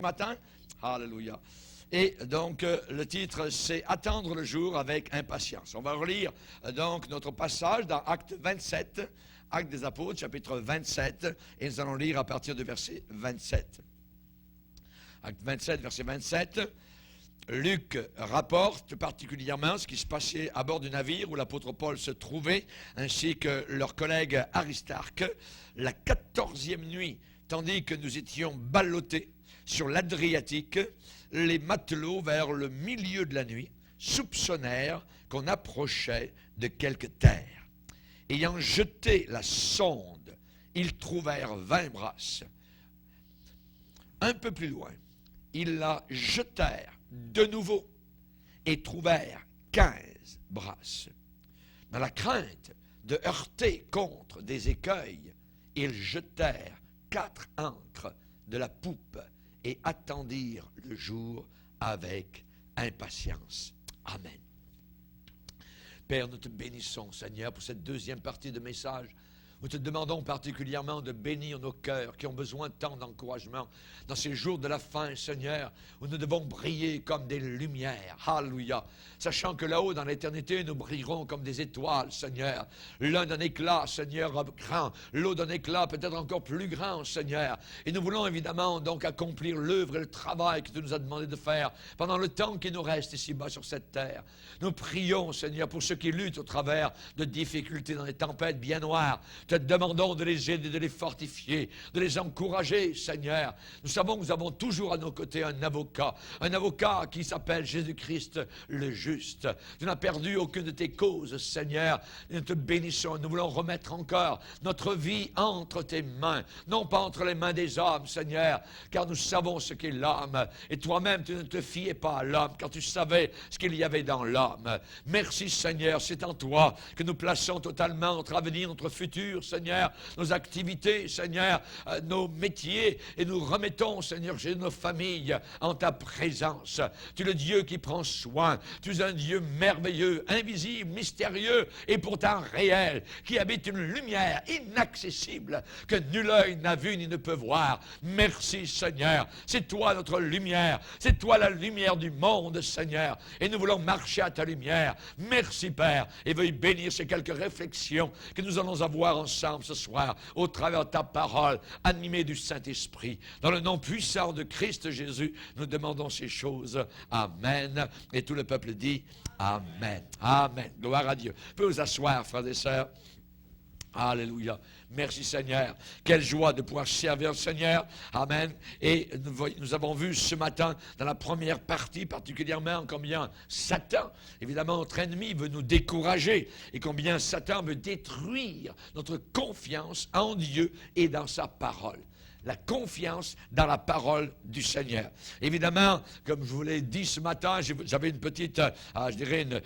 Matin. Alléluia. Et donc, le titre, c'est « Attendre le jour avec impatience ». On va relire donc notre passage dans Actes 27, Actes des Apôtres, chapitre 27, et nous allons lire à partir du verset 27. Acte 27, verset 27. Luc rapporte particulièrement ce qui se passait à bord du navire où l'apôtre Paul se trouvait, ainsi que leur collègue Aristarque, la 14e nuit, tandis que nous étions ballottés sur l'Adriatique, les matelots, vers le milieu de la nuit, soupçonnèrent qu'on approchait de quelque terre. Ayant jeté la sonde, ils trouvèrent 20 brasses. Un peu plus loin, ils la jetèrent de nouveau et trouvèrent 15 brasses. Dans la crainte de heurter contre des écueils, ils jetèrent 4 ancres de la poupe et attendirent le jour avec impatience. Amen. Père, nous te bénissons, Seigneur, pour cette deuxième partie de message. Nous te demandons particulièrement de bénir nos cœurs qui ont besoin de tant d'encouragement dans ces jours de la fin, Seigneur, où nous devons briller comme des lumières. Alléluia. Sachant que là-haut, dans l'éternité, nous brillerons comme des étoiles, Seigneur. L'un d'un éclat, Seigneur, grand. L'autre d'un éclat peut-être encore plus grand, Seigneur. Et nous voulons évidemment donc accomplir l'œuvre et le travail que tu nous as demandé de faire pendant le temps qui nous reste ici-bas sur cette terre. Nous prions, Seigneur, pour ceux qui luttent au travers de difficultés dans les tempêtes bien noires. Te demandons de les aider, de les fortifier, de les encourager, Seigneur. Nous savons que nous avons toujours à nos côtés un avocat qui s'appelle Jésus-Christ le juste. Tu n'as perdu aucune de tes causes, Seigneur. Nous te bénissons. Nous voulons remettre encore notre vie entre tes mains, non pas entre les mains des hommes, Seigneur, car nous savons ce qu'est l'homme. Et toi-même, tu ne te fiais pas à l'homme, car tu savais ce qu'il y avait dans l'homme. Merci, Seigneur. C'est en toi que nous plaçons totalement notre avenir, notre futur, Seigneur, nos activités, Seigneur, nos métiers, et nous remettons, Seigneur, chez nos familles en ta présence. Tu es le Dieu qui prend soin. Tu es un Dieu merveilleux, invisible, mystérieux et pourtant réel, qui habite une lumière inaccessible que nul œil n'a vu ni ne peut voir. Merci, Seigneur. C'est toi notre lumière. C'est toi la lumière du monde, Seigneur. Et nous voulons marcher à ta lumière. Merci, Père. Et veuille bénir ces quelques réflexions que nous allons avoir ensemble ce soir, au travers de ta parole, animée du Saint-Esprit. Dans le nom puissant de Christ Jésus, nous demandons ces choses. Amen. Et tout le peuple dit Amen. Amen. Gloire à Dieu. Vous pouvez vous asseoir, frères et sœurs. Alléluia. Merci Seigneur. Quelle joie de pouvoir servir le Seigneur. Amen. Et nous avons vu ce matin, dans la première partie particulièrement, combien Satan, évidemment notre ennemi, veut nous décourager et combien Satan veut détruire notre confiance en Dieu et dans sa parole. La confiance dans la parole du Seigneur. Évidemment, comme je vous l'ai dit ce matin, j'avais une petite, je dirais une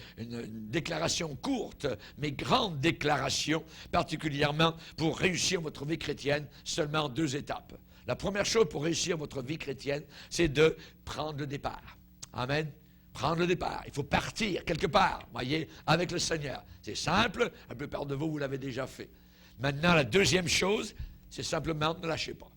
déclaration courte, mais grande déclaration, particulièrement pour réussir votre vie chrétienne, seulement 2 étapes. La première chose pour réussir votre vie chrétienne, c'est de prendre le départ. Amen. Prendre le départ. Il faut partir quelque part, voyez, avec le Seigneur. C'est simple, la plupart de vous l'avez déjà fait. Maintenant, la deuxième chose, c'est simplement ne lâchez pas.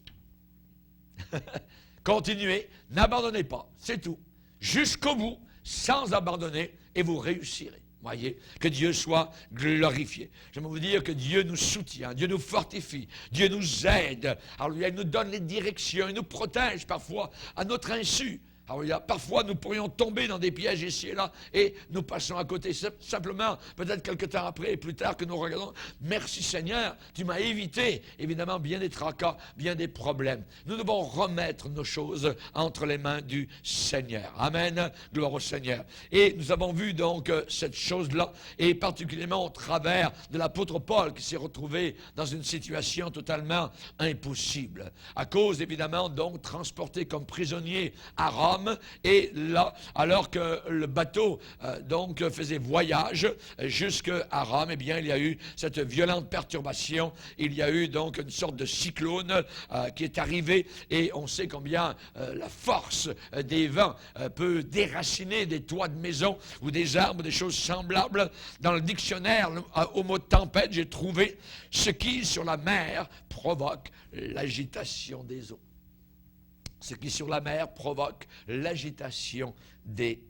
Continuez, n'abandonnez pas, c'est tout. Jusqu'au bout, sans abandonner, et vous réussirez. Voyez, que Dieu soit glorifié. J'aimerais vous dire que Dieu nous soutient, Dieu nous fortifie, Dieu nous aide. Alors, il nous donne les directions, il nous protège parfois à notre insu. Alors, parfois, nous pourrions tomber dans des pièges ici et là, et nous passons à côté. Simplement, peut-être quelque temps après, et plus tard, que nous regardons, merci Seigneur, tu m'as évité, évidemment, bien des tracas, bien des problèmes. Nous devons remettre nos choses entre les mains du Seigneur. Amen. Gloire au Seigneur. Et nous avons vu donc cette chose-là, et particulièrement au travers de l'apôtre Paul, qui s'est retrouvé dans une situation totalement impossible. À cause, évidemment, donc, transporté comme prisonnier à Rome. Et là, alors que le bateau donc faisait voyage jusqu'à Rome, eh bien, il y a eu cette violente perturbation. Il y a eu donc une sorte de cyclone qui est arrivé, et on sait combien la force des vents peut déraciner des toits de maison ou des arbres, des choses semblables. Dans le dictionnaire, au mot tempête, j'ai trouvé ce qui, sur la mer, provoque l'agitation des eaux. Ce qui sur la mer provoque l'agitation des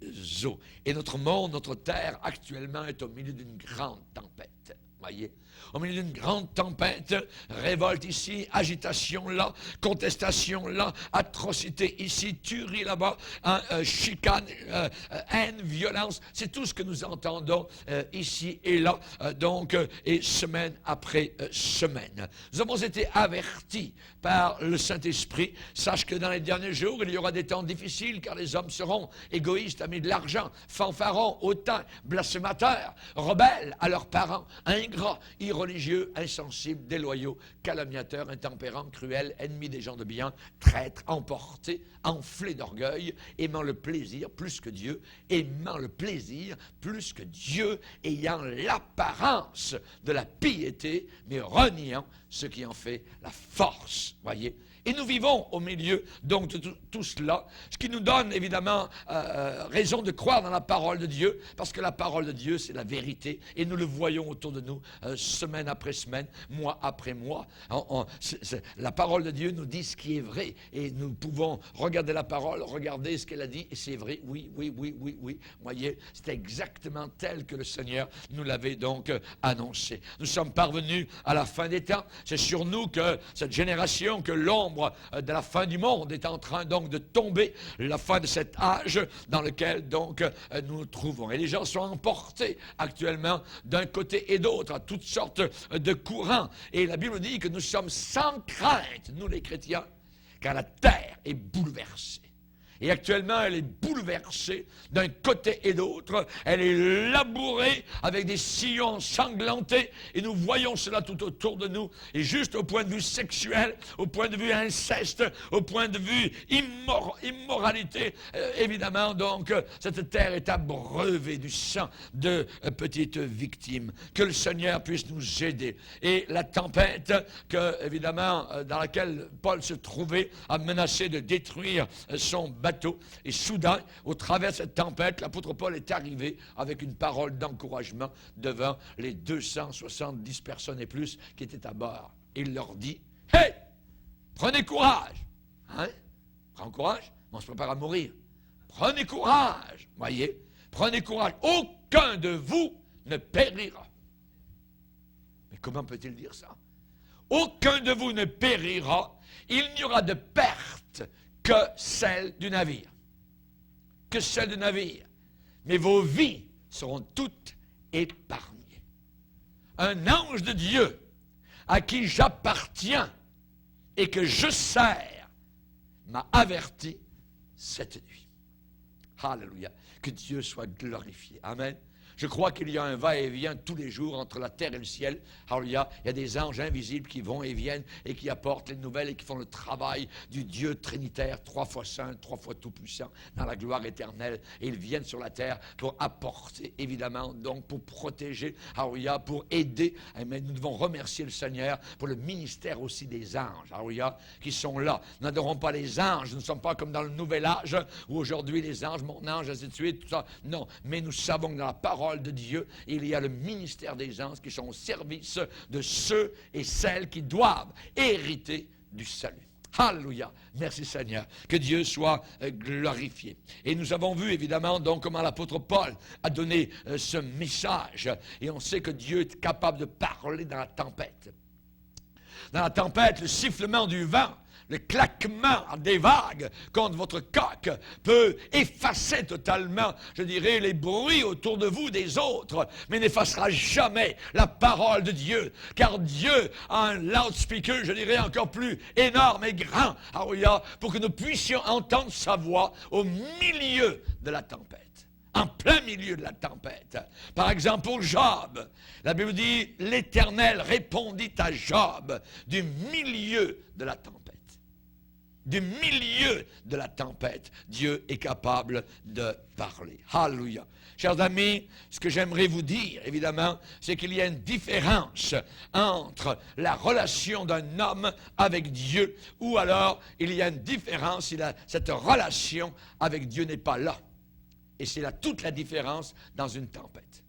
eaux. Et notre monde, notre terre, actuellement, est au milieu d'une grande tempête. Voyez, au milieu d'une grande tempête, révolte ici, agitation là, contestation là, atrocité ici, tuerie là-bas, chicane, haine, violence. C'est tout ce que nous entendons ici et là, et semaine après semaine. Nous avons été avertis par le Saint-Esprit. Sache que dans les derniers jours, il y aura des temps difficiles, car les hommes seront égoïstes, amis de l'argent, fanfarons, hautains, blasphémateurs, rebelles à leurs parents, ingrats, irreligieux, insensibles, déloyaux, calomniateurs, intempérants, cruels, ennemis des gens de bien, traîtres, emportés, enflés d'orgueil, aimant le plaisir plus que Dieu, aimant le plaisir plus que Dieu, ayant l'apparence de la piété, mais reniant ce qui en fait la force. Voyez. Et nous vivons au milieu donc de tout cela, ce qui nous donne évidemment raison de croire dans la parole de Dieu, parce que la parole de Dieu, c'est la vérité, et nous le voyons autour de nous, semaine après semaine, mois après mois. La parole de Dieu nous dit ce qui est vrai, et nous pouvons regarder la parole, regarder ce qu'elle a dit, et c'est vrai, oui. Voyez, c'est exactement tel que le Seigneur nous l'avait donc annoncé. Nous sommes parvenus à la fin des temps. C'est sur nous que cette génération, que l'ombre de la fin du monde est en train donc de tomber, la fin de cet âge dans lequel donc nous nous trouvons. Et les gens sont emportés actuellement d'un côté et d'autre à toutes sortes de courants. Et la Bible dit que nous sommes sans crainte, nous les chrétiens, car la terre est bouleversée. Et actuellement, elle est bouleversée d'un côté et d'autre. Elle est labourée avec des sillons ensanglantés. Et nous voyons cela tout autour de nous. Et juste au point de vue sexuel, au point de vue inceste, au point de vue immoralité, évidemment, donc, cette terre est abreuvée du sang de petites victimes. Que le Seigneur puisse nous aider. Et la tempête, évidemment, dans laquelle Paul se trouvait, a menacé de détruire son bateau. Et soudain, au travers de cette tempête, l'apôtre Paul est arrivé avec une parole d'encouragement devant les 270 personnes et plus qui étaient à bord. Et il leur dit, « Hey, prenez courage! » Hein? Prends courage, on se prépare à mourir. Prenez courage, voyez, prenez courage. Aucun de vous ne périra. Mais comment peut-il dire ça? Aucun de vous ne périra. Il n'y aura de perte que celle du navire. Que celle du navire. Mais vos vies seront toutes épargnées. Un ange de Dieu à qui j'appartiens et que je sers m'a averti cette nuit. Alléluia. Que Dieu soit glorifié. Amen. Je crois qu'il y a un va-et-vient tous les jours entre la terre et le ciel. Alléluia. Il y a des anges invisibles qui vont et viennent et qui apportent les nouvelles et qui font le travail du Dieu trinitaire, 3 fois saint, 3 fois tout-puissant, dans la gloire éternelle. Et ils viennent sur la terre pour apporter, évidemment, donc pour protéger, alléluia, pour aider. Mais nous devons remercier le Seigneur pour le ministère aussi des anges, alléluia, qui sont là. Nous n'adorons pas les anges. Nous ne sommes pas comme dans le nouvel âge où aujourd'hui les anges, mon ange, ainsi de suite, tout ça. Non, mais nous savons que dans la parole de Dieu, il y a le ministère des anges qui sont au service de ceux et celles qui doivent hériter du salut. Alléluia. Merci Seigneur. Que Dieu soit glorifié. Et nous avons vu évidemment donc comment l'apôtre Paul a donné ce message. Et on sait que Dieu est capable de parler dans la tempête. Dans la tempête, le sifflement du vent, le claquement des vagues contre votre coque peut effacer totalement, je dirais, les bruits autour de vous des autres, mais n'effacera jamais la parole de Dieu, car Dieu a un loudspeaker, je dirais, encore plus énorme et grand, pour que nous puissions entendre sa voix au milieu de la tempête. En plein milieu de la tempête. Par exemple, pour Job, la Bible dit, l'Éternel répondit à Job du milieu de la tempête. Du milieu de la tempête, Dieu est capable de parler. Alléluia. Chers amis, ce que j'aimerais vous dire, évidemment, c'est qu'il y a une différence entre la relation d'un homme avec Dieu, ou alors il y a une différence si cette relation avec Dieu n'est pas là. Et c'est là toute la différence dans une tempête.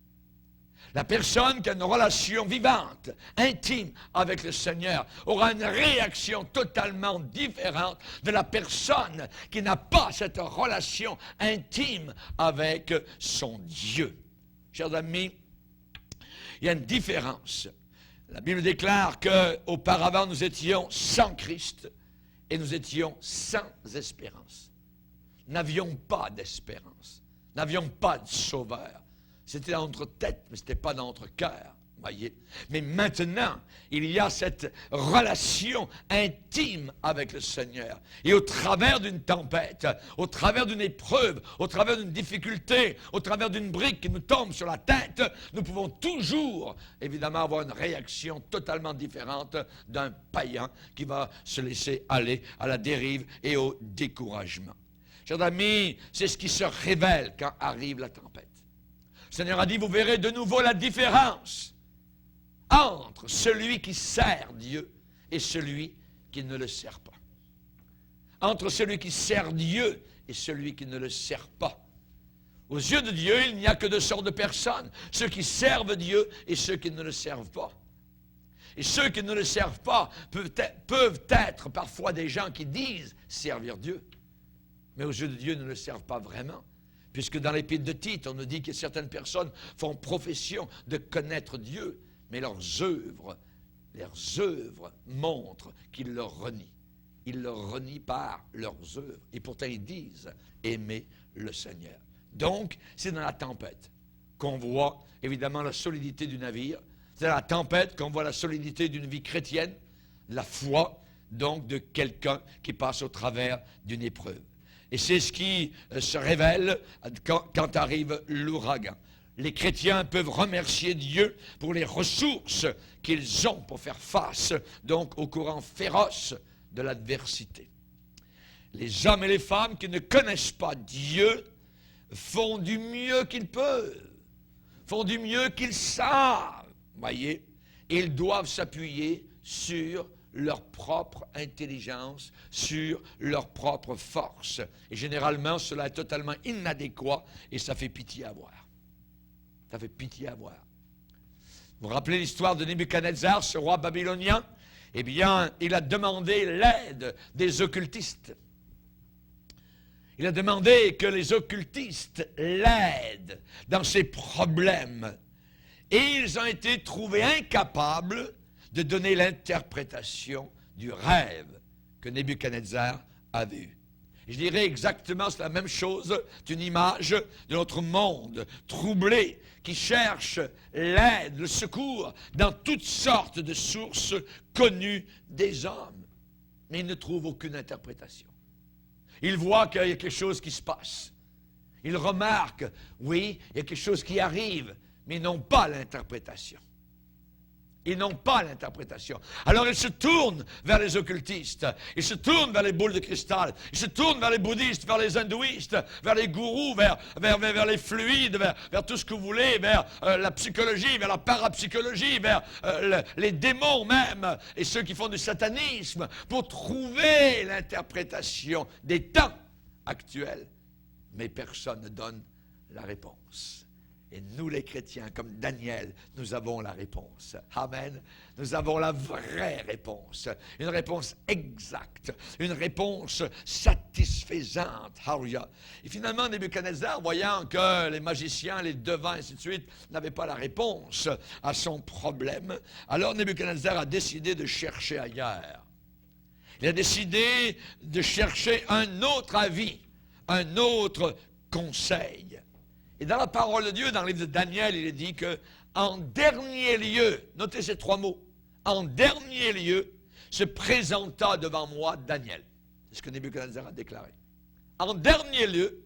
La personne qui a une relation vivante, intime avec le Seigneur, aura une réaction totalement différente de la personne qui n'a pas cette relation intime avec son Dieu. Chers amis, il y a une différence. La Bible déclare qu'auparavant nous étions sans Christ et nous étions sans espérance. Nous n'avions pas d'espérance, nous n'avions pas de sauveur. C'était dans notre tête, mais ce n'était pas dans notre cœur. Voyez. Mais maintenant, il y a cette relation intime avec le Seigneur. Et au travers d'une tempête, au travers d'une épreuve, au travers d'une difficulté, au travers d'une brique qui nous tombe sur la tête, nous pouvons toujours, évidemment, avoir une réaction totalement différente d'un païen qui va se laisser aller à la dérive et au découragement. Chers amis, c'est ce qui se révèle quand arrive la tempête. Le Seigneur a dit, vous verrez de nouveau la différence entre celui qui sert Dieu et celui qui ne le sert pas. Entre celui qui sert Dieu et celui qui ne le sert pas. Aux yeux de Dieu, il n'y a que deux sortes de personnes, ceux qui servent Dieu et ceux qui ne le servent pas. Et ceux qui ne le servent pas peuvent être parfois des gens qui disent servir Dieu, mais aux yeux de Dieu ne le servent pas vraiment. Puisque dans l'épître de Tite, on nous dit que certaines personnes font profession de connaître Dieu, mais leurs œuvres montrent qu'ils le renient. Ils le renient par leurs œuvres. Et pourtant, ils disent aimer le Seigneur. Donc, c'est dans la tempête qu'on voit, évidemment, la solidité du navire. C'est dans la tempête qu'on voit la solidité d'une vie chrétienne, la foi, donc, de quelqu'un qui passe au travers d'une épreuve. Et c'est ce qui se révèle quand arrive l'ouragan. Les chrétiens peuvent remercier Dieu pour les ressources qu'ils ont pour faire face donc au courant féroce de l'adversité. Les hommes et les femmes qui ne connaissent pas Dieu font du mieux qu'ils peuvent, font du mieux qu'ils savent. Voyez, ils doivent s'appuyer sur leur propre intelligence, sur leur propre force. Et généralement, cela est totalement inadéquat et ça fait pitié à voir. Ça fait pitié à voir. Vous vous rappelez l'histoire de Nebuchadnezzar, ce roi babylonien? Eh bien, il a demandé l'aide des occultistes. Il a demandé que les occultistes l'aident dans ses problèmes. Et ils ont été trouvés incapables de donner l'interprétation du rêve que Nebuchadnezzar avait eu. Je dirais exactement c'est la même chose d'une image de notre monde troublé qui cherche l'aide, le secours dans toutes sortes de sources connues des hommes. Mais il ne trouve aucune interprétation. Il voit qu'il y a quelque chose qui se passe. Il remarque, oui, il y a quelque chose qui arrive, mais ils n'ont pas l'interprétation. Ils n'ont pas l'interprétation. Alors ils se tournent vers les occultistes, ils se tournent vers les boules de cristal, ils se tournent vers les bouddhistes, vers les hindouistes, vers les gourous, vers les fluides, vers tout ce que vous voulez, vers la psychologie, vers la parapsychologie, vers les démons même, et ceux qui font du satanisme, pour trouver l'interprétation des temps actuels. Mais personne ne donne la réponse. Et nous, les chrétiens, comme Daniel, nous avons la réponse. Amen. Nous avons la vraie réponse. Une réponse exacte. Une réponse satisfaisante. Hallelujah. Et finalement, Nebuchadnezzar, voyant que les magiciens, les devins, ainsi de suite, n'avaient pas la réponse à son problème, alors Nebuchadnezzar a décidé de chercher ailleurs. Il a décidé de chercher un autre avis, un autre conseil. Et dans la parole de Dieu, dans le livre de Daniel, il est dit que, en dernier lieu, notez ces trois mots, en dernier lieu, se présenta devant moi Daniel. C'est ce que Nebuchadnezzar a déclaré. En dernier lieu,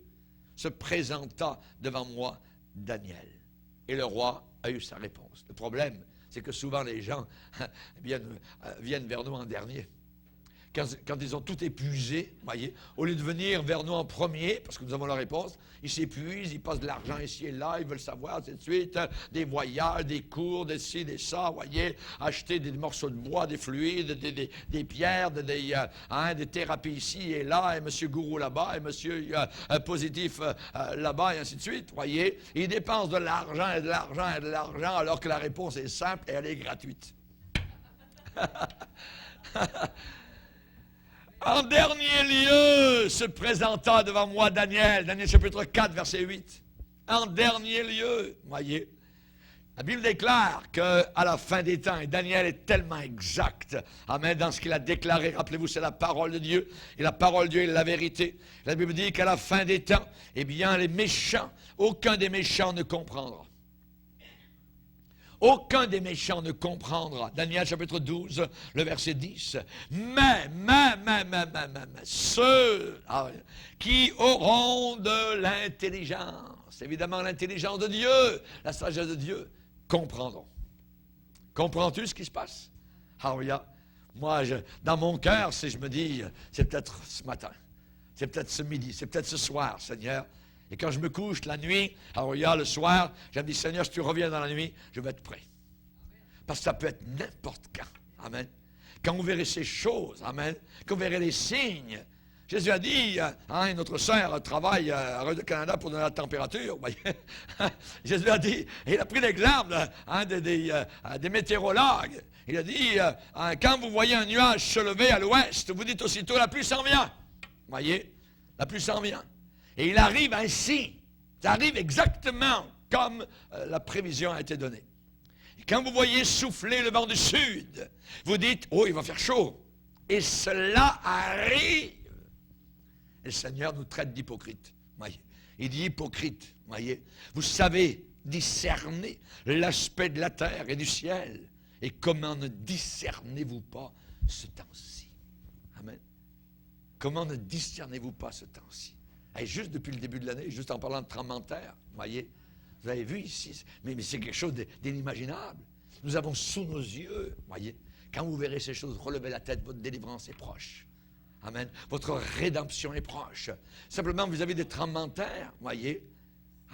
se présenta devant moi Daniel. Et le roi a eu sa réponse. Le problème, c'est que souvent les gens viennent vers nous en dernier. quand ils ont tout épuisé, voyez, au lieu de venir vers nous en premier, parce que nous avons la réponse, ils s'épuisent, ils passent de l'argent ici et là, ils veulent savoir, ainsi de suite, des voyages, des cours, des ci, des ça, voyez, acheter des morceaux de bois, des fluides, des pierres, des thérapies ici et là, et M. Gourou là-bas, et M. Positif là-bas, et ainsi de suite, voyez. Ils dépensent de l'argent et de l'argent et de l'argent, alors que la réponse est simple et elle est gratuite. En dernier lieu, se présenta devant moi Daniel, Daniel chapitre 4, verset 8. En dernier lieu, voyez, la Bible déclare qu'à la fin des temps, et Daniel est tellement exact, amen, dans ce qu'il a déclaré, rappelez-vous, c'est la parole de Dieu, et la parole de Dieu est la vérité. La Bible dit qu'à la fin des temps, eh bien, les méchants, aucun des méchants ne comprendra. Aucun des méchants ne comprendra. Daniel chapitre 12, le verset 10. Mais, ceux qui auront de l'intelligence, évidemment l'intelligence de Dieu, la sagesse de Dieu, comprendront. Comprends-tu ce qui se passe? Alléluia. Moi, dans mon cœur, je me dis, c'est peut-être ce matin, c'est peut-être ce midi, c'est peut-être ce soir, Seigneur. Et quand je me couche la nuit, alors le soir, je me dis, Seigneur, si tu reviens dans la nuit, je vais être prêt. Parce que ça peut être n'importe quand. Amen. Quand vous verrez ces choses, amen, quand vous verrez les signes. Jésus a dit, notre sœur travaille à Radio-Canada pour donner la température. Jésus a dit, il a pris l'exemple des météorologues. Il a dit, quand vous voyez un nuage se lever à l'ouest, vous dites aussitôt, la pluie s'en vient. Voyez, la pluie s'en vient. Et il arrive ainsi. Ça arrive exactement comme la prévision a été donnée. Et quand vous voyez souffler le vent du sud, vous dites, oh, il va faire chaud. Et cela arrive. Et le Seigneur nous traite d'hypocrites. Voyez. Il dit hypocrite. Voyez. Vous savez discerner l'aspect de la terre et du ciel. Et comment ne discernez-vous pas ce temps-ci? Amen. Comment ne discernez-vous pas ce temps-ci? Et juste depuis le début de l'année, juste en parlant de tremblement de terre, voyez, vous avez vu ici, mais c'est quelque chose d'inimaginable. Nous avons sous nos yeux, voyez, quand vous verrez ces choses, relevez la tête, votre délivrance est proche. Amen. Votre rédemption est proche. Simplement, vous avez des tremblements de terre, voyez.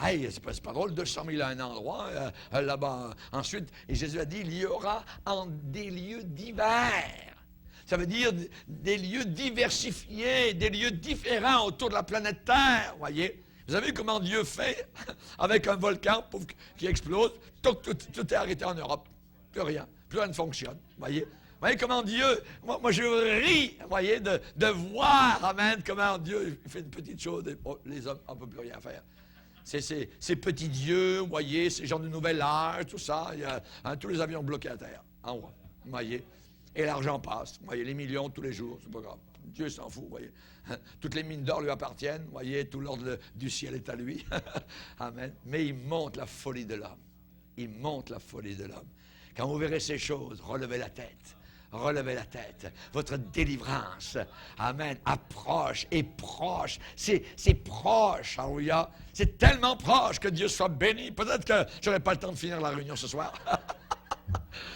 Hey, c'est pas drôle, 200 000 à un endroit, là-bas. Ensuite, et Jésus a dit, il y aura en des lieux divers. Ça veut dire des lieux diversifiés, des lieux différents autour de la planète Terre, voyez. Vous avez vu comment Dieu fait avec un volcan qui explose? Tout est arrêté en Europe. Plus rien ne fonctionne, voyez. Vous voyez comment Dieu, moi je ris, voyez, de voir, amen, comment Dieu fait une petite chose, et les hommes n'en peuvent plus rien faire. Ces petits dieux, vous voyez, ces gens du nouvel âge, tout ça, il y a tous les avions bloqués à terre, en haut, vous voyez. Et l'argent passe, vous voyez, les millions tous les jours, c'est pas grave. Dieu s'en fout, vous voyez. Toutes les mines d'or lui appartiennent, vous voyez, tout l'ordre du ciel est à lui. Amen. Mais il montre la folie de l'homme. Il montre la folie de l'homme. Quand vous verrez ces choses, relevez la tête. Relevez la tête. Votre délivrance, amen, approche et proche. C'est proche, alléluia. C'est tellement proche que Dieu soit béni. Peut-être que je n'aurai pas le temps de finir la réunion ce soir.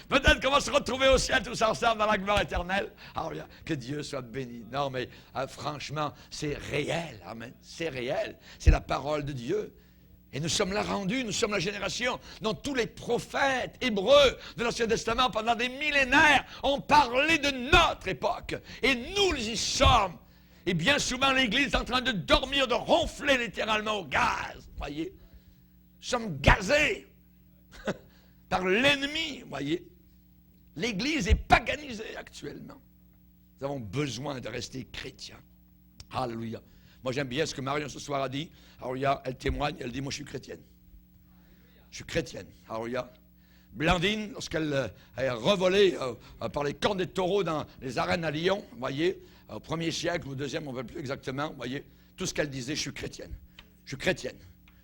Peut-être qu'on va se retrouver au ciel tous ensemble dans la gloire éternelle. Alléluia. Que Dieu soit béni. Non, mais franchement, c'est réel. Amen. C'est réel. C'est la parole de Dieu. Et nous sommes là rendus, nous sommes la génération dont tous les prophètes hébreux de l'Ancien Testament pendant des millénaires ont parlé de notre époque. Et nous y sommes. Et bien souvent, l'Église est en train de dormir, de ronfler littéralement au gaz. Voyez, nous sommes gazés par l'ennemi, voyez. L'Église est paganisée actuellement. Nous avons besoin de rester chrétiens. Alléluia. Moi, j'aime bien ce que Marion ce soir a dit. Alléluia, elle témoigne, elle dit, moi, je suis chrétienne. Je suis chrétienne. Alléluia. Blandine, lorsqu'elle est revolée par les cornes des taureaux dans les arènes à Lyon, vous voyez, au 1er siècle, au 2e, on ne veut plus exactement, vous voyez, tout ce qu'elle disait, je suis chrétienne. Je suis chrétienne.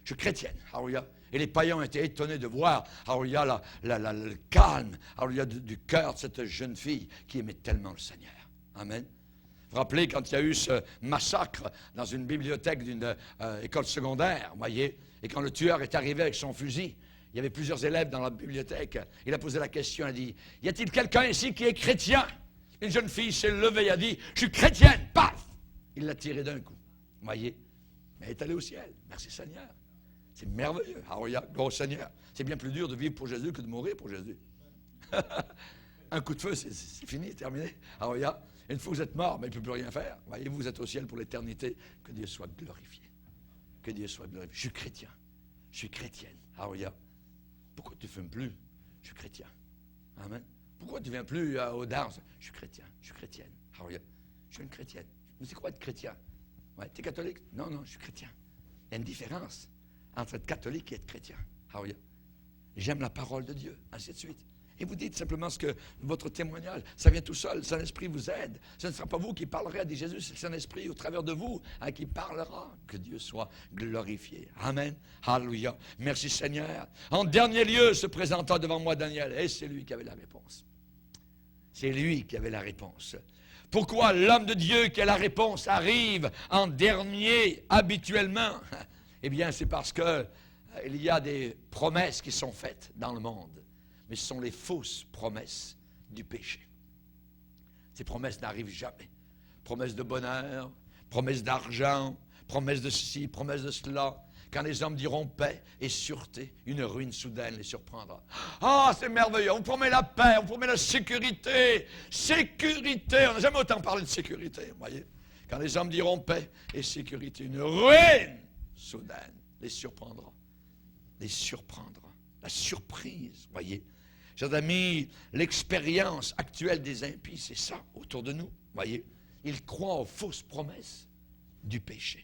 Je suis chrétienne. Alléluia. Et les païens ont été étonnés de voir, alléluia, le calme, alléluia, du cœur de cette jeune fille qui aimait tellement le Seigneur. Amen. Vous vous rappelez quand il y a eu ce massacre dans une bibliothèque d'une école secondaire, vous voyez, et quand le tueur est arrivé avec son fusil, il y avait plusieurs élèves dans la bibliothèque. Il a posé la question, il a dit, y a-t-il quelqu'un ici qui est chrétien? Une jeune fille s'est levée et a dit, je suis chrétienne, paf! Il l'a tirée d'un coup. Vous voyez? Mais elle est allée au ciel. Merci Seigneur. C'est merveilleux. Alléluia, gloire au Seigneur. C'est bien plus dur de vivre pour Jésus que de mourir pour Jésus. Un coup de feu, c'est fini, terminé. Alléluia. Une fois que vous êtes mort, mais il ne peut plus rien faire. Voyez, vous êtes au ciel pour l'éternité. Que Dieu soit glorifié. Que Dieu soit glorifié. Je suis chrétien. Je suis chrétienne. Alléluia. Pourquoi tu ne fumes plus? Je suis chrétien. Amen. Pourquoi tu ne viens plus aux danses? Je suis chrétien. Je suis chrétienne. Alléluia. Je suis une chrétienne. Mais c'est quoi être chrétien? Ouais, tu es catholique? Non, non, je suis chrétien. Il y a une différence entre être catholique et être chrétien. Alléluia. J'aime la parole de Dieu, ainsi de suite. Et vous dites simplement ce que votre témoignage, ça vient tout seul. Le Saint-Esprit vous aide. Ce ne sera pas vous qui parlerez à dit Jésus, c'est le Saint-Esprit au travers de vous qui parlera. Que Dieu soit glorifié. Amen. Alléluia. Merci Seigneur. En dernier lieu, se présenta devant moi Daniel. Et c'est lui qui avait la réponse. C'est lui qui avait la réponse. Pourquoi l'homme de Dieu qui a la réponse arrive en dernier habituellement? Eh bien, c'est parce que il y a des promesses qui sont faites dans le monde. Mais ce sont les fausses promesses du péché. Ces promesses n'arrivent jamais. Promesses de bonheur, promesses d'argent, promesses de ceci, promesses de cela. Quand les hommes diront paix et sûreté, une ruine soudaine les surprendra. Ah, c'est merveilleux, on promet la paix, on promet la sécurité. Sécurité, on n'a jamais autant parlé de sécurité, vous voyez. Quand les hommes diront paix et sécurité, une ruine soudaine les surprendra. Les surprendra. La surprise, voyez. Chers amis, l'expérience actuelle des impies, c'est ça, autour de nous, voyez. Ils croient aux fausses promesses du péché.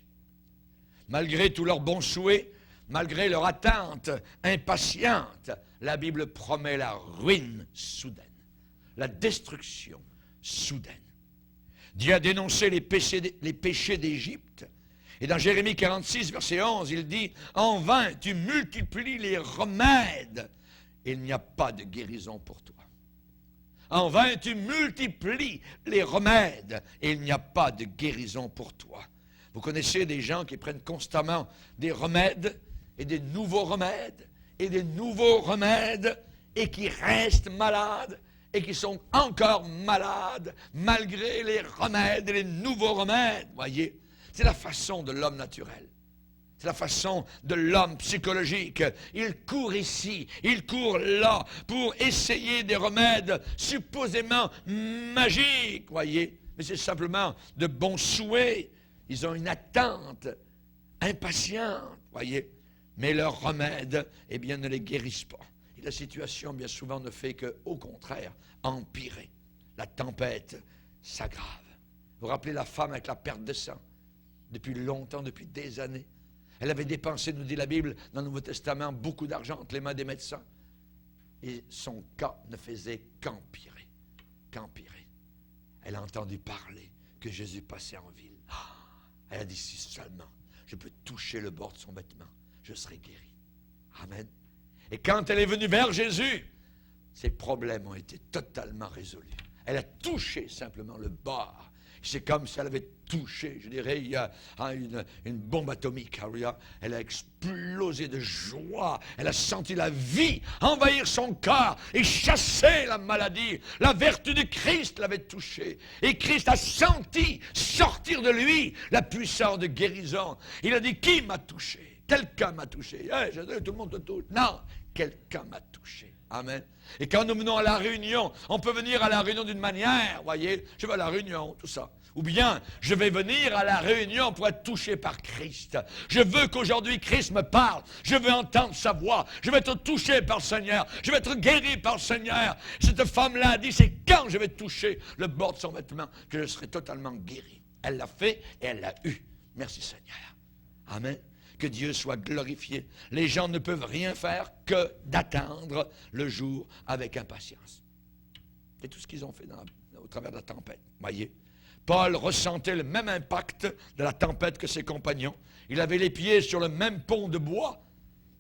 Malgré tous leurs bons souhaits, malgré leur attente impatiente, la Bible promet la ruine soudaine, la destruction soudaine. Dieu a dénoncé les péchés d'Égypte. Et dans Jérémie 46, verset 11, il dit, « En vain, tu multiplies les remèdes, il n'y a pas de guérison pour toi. En vain, tu multiplies les remèdes, et il n'y a pas de guérison pour toi. » Vous connaissez des gens qui prennent constamment des remèdes, et des nouveaux remèdes, et des nouveaux remèdes, et qui restent malades, et qui sont encore malades, malgré les remèdes et les nouveaux remèdes, voyez. C'est la façon de l'homme naturel. C'est la façon de l'homme psychologique. Il court ici, il court là, pour essayer des remèdes supposément magiques, voyez. Mais c'est simplement de bons souhaits. Ils ont une attente impatiente, voyez. Mais leurs remèdes, eh bien, ne les guérissent pas. Et la situation, bien souvent, ne fait qu'au contraire, empirer. La tempête s'aggrave. Vous vous rappelez la femme avec la perte de sang? Depuis longtemps, depuis des années. Elle avait dépensé, nous dit la Bible, dans le Nouveau Testament, beaucoup d'argent entre les mains des médecins. Et son cas ne faisait qu'empirer. Qu'empirer. Elle a entendu parler que Jésus passait en ville. Elle a dit, si seulement je peux toucher le bord de son vêtement, je serai guéri. Amen. Et quand elle est venue vers Jésus, ses problèmes ont été totalement résolus. Elle a touché simplement le bord. C'est comme si elle avait touché, je dirais, il y a une bombe atomique. Elle a explosé de joie. Elle a senti la vie envahir son corps et chasser la maladie. La vertu de Christ l'avait touché. Et Christ a senti sortir de lui la puissance de guérison. Il a dit, qui m'a touché? Quelqu'un m'a touché. Hey, tout le monde te touche. Non, quelqu'un m'a touché. Amen. Et quand nous venons à la réunion, on peut venir à la réunion d'une manière, voyez, je vais à la réunion, tout ça. Ou bien, je vais venir à la réunion pour être touché par Christ. Je veux qu'aujourd'hui Christ me parle. Je veux entendre sa voix. Je vais être touché par le Seigneur. Je vais être guéri par le Seigneur. Cette femme-là a dit, c'est quand je vais toucher le bord de son vêtement que je serai totalement guéri. Elle l'a fait et elle l'a eu. Merci Seigneur. Amen. Que Dieu soit glorifié. Les gens ne peuvent rien faire que d'attendre le jour avec impatience. C'est tout ce qu'ils ont fait au travers de la tempête. Voyez, Paul ressentait le même impact de la tempête que ses compagnons. Il avait les pieds sur le même pont de bois,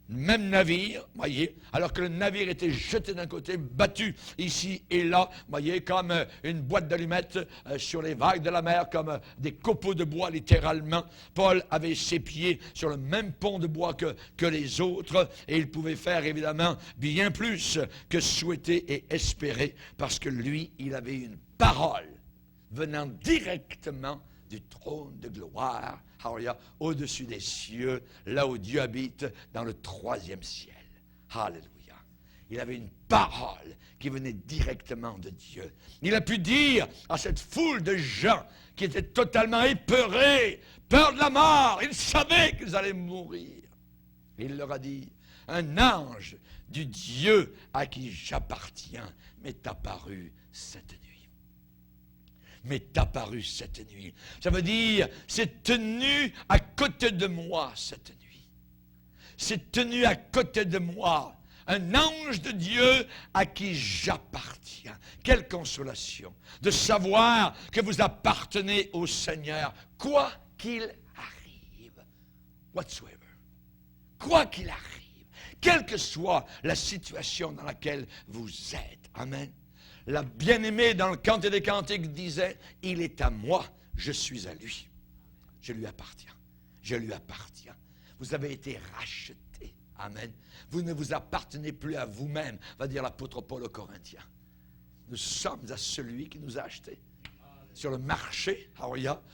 le même navire, voyez, alors que le navire était jeté d'un côté, battu ici et là, voyez, comme une boîte d'allumettes sur les vagues de la mer, comme des copeaux de bois littéralement. Paul avait ses pieds sur le même pont de bois que les autres, et il pouvait faire évidemment bien plus que souhaiter et espérer, parce que lui, il avait une parole venant directement du trône de gloire, hallelujah, au-dessus des cieux, là où Dieu habite, dans le 3e ciel. Alléluia. Il avait une parole qui venait directement de Dieu. Il a pu dire à cette foule de gens qui étaient totalement épeurés, peur de la mort, ils savaient qu'ils allaient mourir. Il leur a dit, un ange du Dieu à qui j'appartiens m'est apparu cette nuit. M'est apparu cette nuit. Ça veut dire, c'est tenu à côté de moi cette nuit. C'est tenu à côté de moi. Un ange de Dieu à qui j'appartiens. Quelle consolation de savoir que vous appartenez au Seigneur, quoi qu'il arrive. Whatsoever. Quoi qu'il arrive. Quelle que soit la situation dans laquelle vous êtes. Amen. La bien-aimée dans le Cantique des Cantiques disait, il est à moi, je suis à lui. Je lui appartiens. Je lui appartiens. Vous avez été rachetés. Amen. Vous ne vous appartenez plus à vous-même, va dire l'apôtre Paul aux Corinthiens. Nous sommes à celui qui nous a achetés. Sur le marché,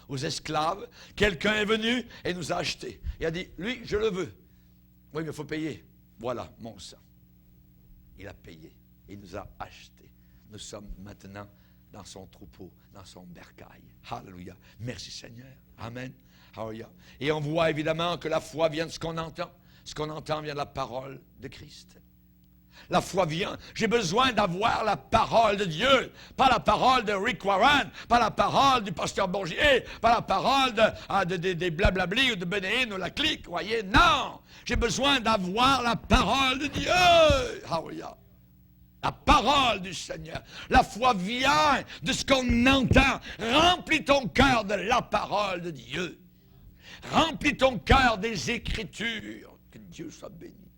aux esclaves, quelqu'un est venu et nous a achetés. Il a dit, lui, je le veux. Oui, mais il faut payer. Voilà, mon sang. Il a payé. Il nous a achetés. Nous sommes maintenant dans son troupeau, dans son bercail. Alléluia. Merci Seigneur. Amen. Alléluia. Et on voit évidemment que la foi vient de ce qu'on entend. Ce qu'on entend vient de la parole de Christ. La foi vient. J'ai besoin d'avoir la parole de Dieu. Pas la parole de Rick Warren, pas la parole du pasteur Bourgier, pas la parole des blablabli ou de Bénéine ou la clique. Voyez, non. J'ai besoin d'avoir la parole de Dieu. Alléluia. La parole du Seigneur. La foi vient de ce qu'on entend. Remplis ton cœur de la parole de Dieu. Remplis ton cœur des Écritures. Que Dieu soit béni.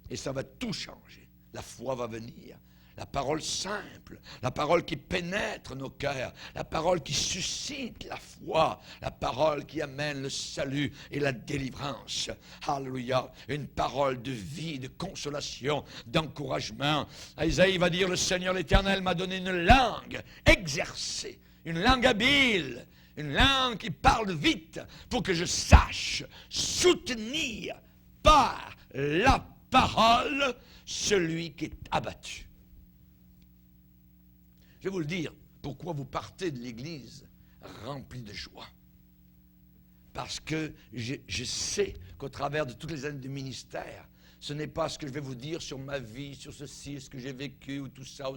Et ça va tout changer. La foi va venir. La parole simple. La parole qui pénètre nos cœurs. La parole qui suscite la foi. La parole qui amène le salut et la délivrance. Alléluia. Une parole de vie, de consolation, d'encouragement. Isaïe va dire, le Seigneur l'Éternel m'a donné une langue exercée. Une langue habile. Une langue qui parle vite pour que je sache soutenir par la parole celui qui est abattu. Je vais vous le dire, pourquoi vous partez de l'Église rempli de joie. Parce que je sais qu'au travers de toutes les années de ministère, ce n'est pas ce que je vais vous dire sur ma vie, sur ceci, ce que j'ai vécu ou tout ça.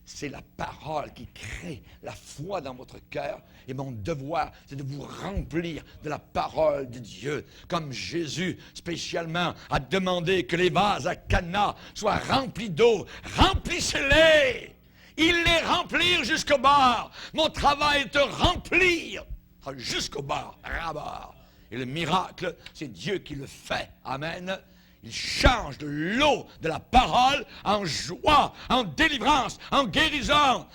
C'est la parole qui crée la foi dans votre cœur. Et mon devoir, c'est de vous remplir de la parole de Dieu. Comme Jésus, spécialement, a demandé que les vases à Cana soient remplis d'eau. Remplissez-les! Ils les remplirent jusqu'au bord. Mon travail est de remplir jusqu'au bord, rabord. Et le miracle, c'est Dieu qui le fait. Amen. Il change de l'eau de la parole en joie, en délivrance, en guérison,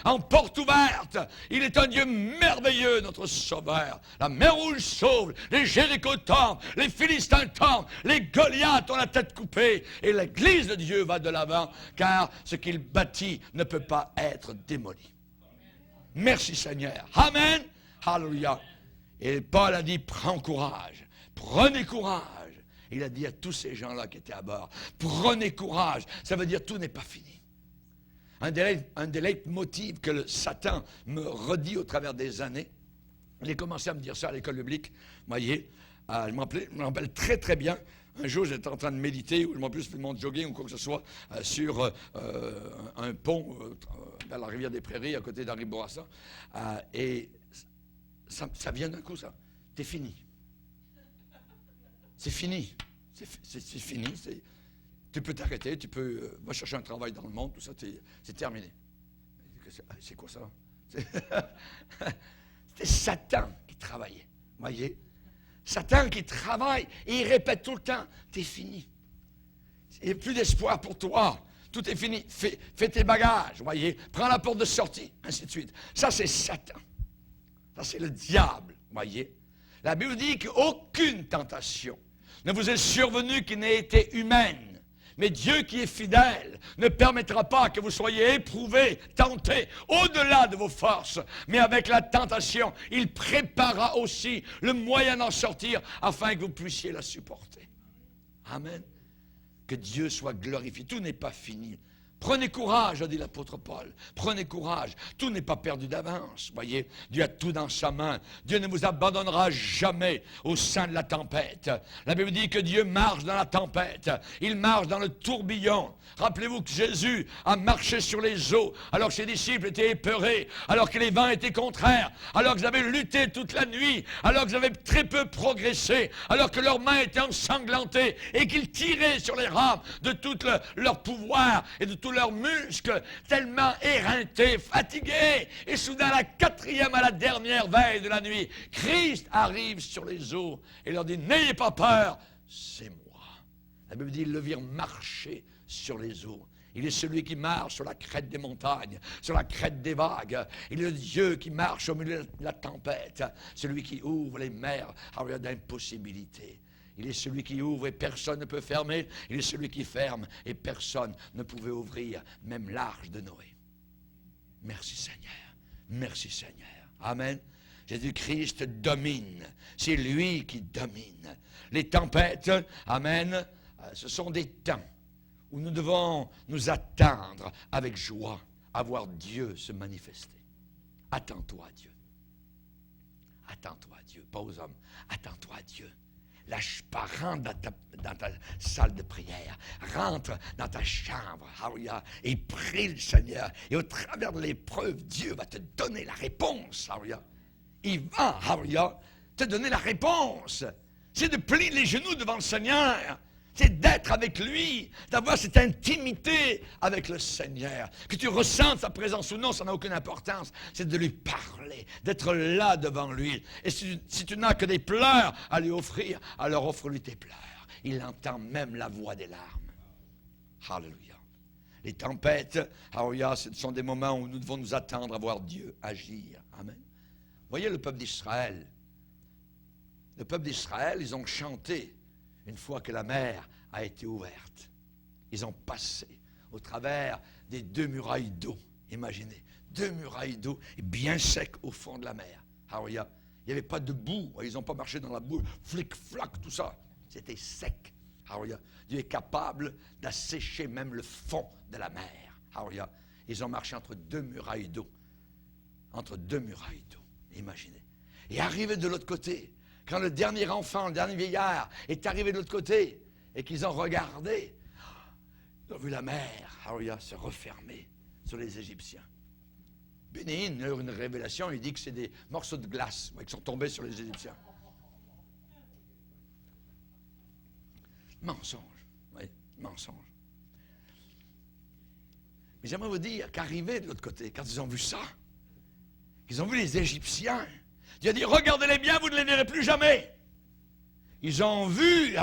en porte ouverte. Il est un Dieu merveilleux, notre Sauveur. La mer Rouge sauve, les Jéricho tombent, les Philistins tombent, les Goliaths ont la tête coupée. Et l'Église de Dieu va de l'avant, car ce qu'il bâtit ne peut pas être démoli. Merci Seigneur. Amen. Alléluia. Et Paul a dit, prends courage, prenez courage. Il a dit à tous ces gens-là qui étaient à bord, prenez courage, ça veut dire tout n'est pas fini. Un des leitmotifs que le Satan me redit au travers des années, il a commencé à me dire ça à l'école biblique, vous voyez, je me rappelle très très bien, un jour j'étais en train de méditer, ou je m'en plus le monde jogging ou quoi que ce soit, sur un pont dans la rivière des Prairies, à côté d'Henri Bourassa, et ça vient d'un coup ça, t'es fini. C'est fini. C'est fini. Tu peux t'arrêter, tu peux va chercher un travail dans le monde, tout ça, c'est terminé. C'est quoi ça? C'était Satan qui travaillait. Voyez? Satan qui travaille et il répète tout le temps, t'es fini. Il n'y a plus d'espoir pour toi. Tout est fini. Fais tes bagages, voyez? Prends la porte de sortie, ainsi de suite. Ça, c'est Satan. Ça, c'est le diable, voyez? La Bible dit qu'aucune tentation ne vous est survenue qui n'ait été humaine, Mais Dieu qui est fidèle ne permettra pas que vous soyez éprouvés, tentés, au-delà de vos forces. Mais avec la tentation, il préparera aussi le moyen d'en sortir afin que vous puissiez la supporter. Amen. Que Dieu soit glorifié. Tout n'est pas fini. Prenez courage, a dit l'apôtre Paul. Prenez courage. Tout n'est pas perdu d'avance. Voyez, Dieu a tout dans sa main. Dieu ne vous abandonnera jamais au sein de la tempête. La Bible dit que Dieu marche dans la tempête. Il marche dans le tourbillon. Rappelez-vous que Jésus a marché sur les eaux alors que ses disciples étaient épeurés, alors que les vents étaient contraires, alors qu'ils avaient lutté toute la nuit, alors qu'ils avaient très peu progressé, alors que leurs mains étaient ensanglantées et qu'ils tiraient sur les rames de tout leur pouvoir et de tous leurs muscles, tellement éreintés, fatigués. Et soudain, à la 4e, à la dernière veille de la nuit, Christ arrive sur les eaux et leur dit, n'ayez pas peur, c'est moi. La Bible dit, ils le virent marcher sur les eaux. Il est celui qui marche sur la crête des montagnes, sur la crête des vagues. Il est le Dieu qui marche au milieu de la tempête, celui qui ouvre les mers d'impossibilité. Il est celui qui ouvre et personne ne peut fermer. Il est celui qui ferme et personne ne pouvait ouvrir, même l'arche de Noé. Merci Seigneur. Merci Seigneur. Amen. Jésus-Christ domine. C'est lui qui domine. Les tempêtes, amen, ce sont des temps où nous devons nous attendre avec joie à voir Dieu se manifester. Attends-toi à Dieu. Attends-toi à Dieu, pas aux hommes. Attends-toi à Dieu. Lâche pas, rentre dans ta salle de prière, rentre dans ta chambre, hallelujah, et prie le Seigneur. Et au travers de l'épreuve, Dieu va te donner la réponse, hallelujah. Il va, hallelujah, te donner la réponse. C'est de plier les genoux devant le Seigneur. C'est d'être avec lui, d'avoir cette intimité avec le Seigneur. Que tu ressentes sa présence ou non, ça n'a aucune importance. C'est de lui parler, d'être là devant lui. Et si tu n'as que des pleurs à lui offrir, alors offre-lui tes pleurs. Il entend même la voix des larmes. Alléluia. Les tempêtes, alléluia, ce sont des moments où nous devons nous attendre à voir Dieu agir. Amen. Voyez le peuple d'Israël. Le peuple d'Israël, ils ont chanté une fois que la mer a été ouverte. Ils ont passé au travers des 2 murailles d'eau. Imaginez, 2 murailles d'eau bien secs au fond de la mer. Alléluia. Il n'y avait pas de boue. Ils n'ont pas marché dans la boue. Flic-flac, tout ça. C'était sec. Alléluia. Dieu est capable d'assécher même le fond de la mer. Alléluia. Ils ont marché entre 2 murailles d'eau. Entre 2 murailles d'eau. Imaginez. Et arrivé de l'autre côté, quand le dernier enfant, le dernier vieillard est arrivé de l'autre côté et qu'ils ont regardé, ils ont vu la mer, alléluia, se refermer sur les Égyptiens. Bénin, une révélation, il dit que c'est des morceaux de glace qui sont tombés sur les Égyptiens. Mensonge, oui, mensonge. Mais j'aimerais vous dire qu'arrivé de l'autre côté, quand ils ont vu ça, qu'ils ont vu les Égyptiens, Dieu a dit, regardez-les bien, vous ne les verrez plus jamais. Ils ont vu,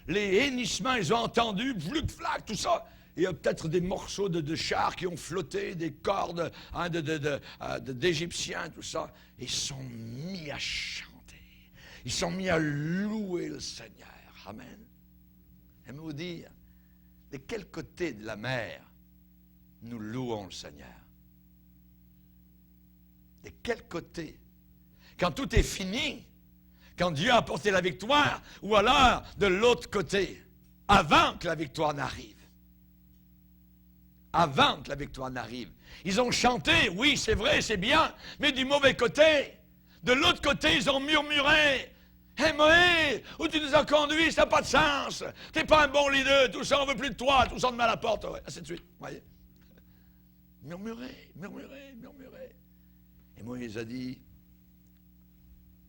les hennissements, ils ont entendu, fluc-flac, tout ça. Il y a peut-être des morceaux de chars qui ont flotté, des cordes d'Égyptiens, tout ça. Ils sont mis à chanter. Ils sont mis à louer le Seigneur. Amen. J'aimerais vous dire, de quel côté de la mer nous louons le Seigneur? De quel côté? Quand tout est fini, quand Dieu a apporté la victoire, ou alors de l'autre côté, avant que la victoire n'arrive. Avant que la victoire n'arrive. Ils ont chanté, oui, c'est vrai, c'est bien, mais du mauvais côté. De l'autre côté, ils ont murmuré. Hé Moïse, où tu nous as conduits, ça n'a pas de sens. Tu n'es pas un bon leader, tout ça, on ne veut plus de toi, tout ça, on te met à la porte, ouais, ainsi de suite. Voyez. Murmurer, murmurer, murmurer. Et Moïse a dit,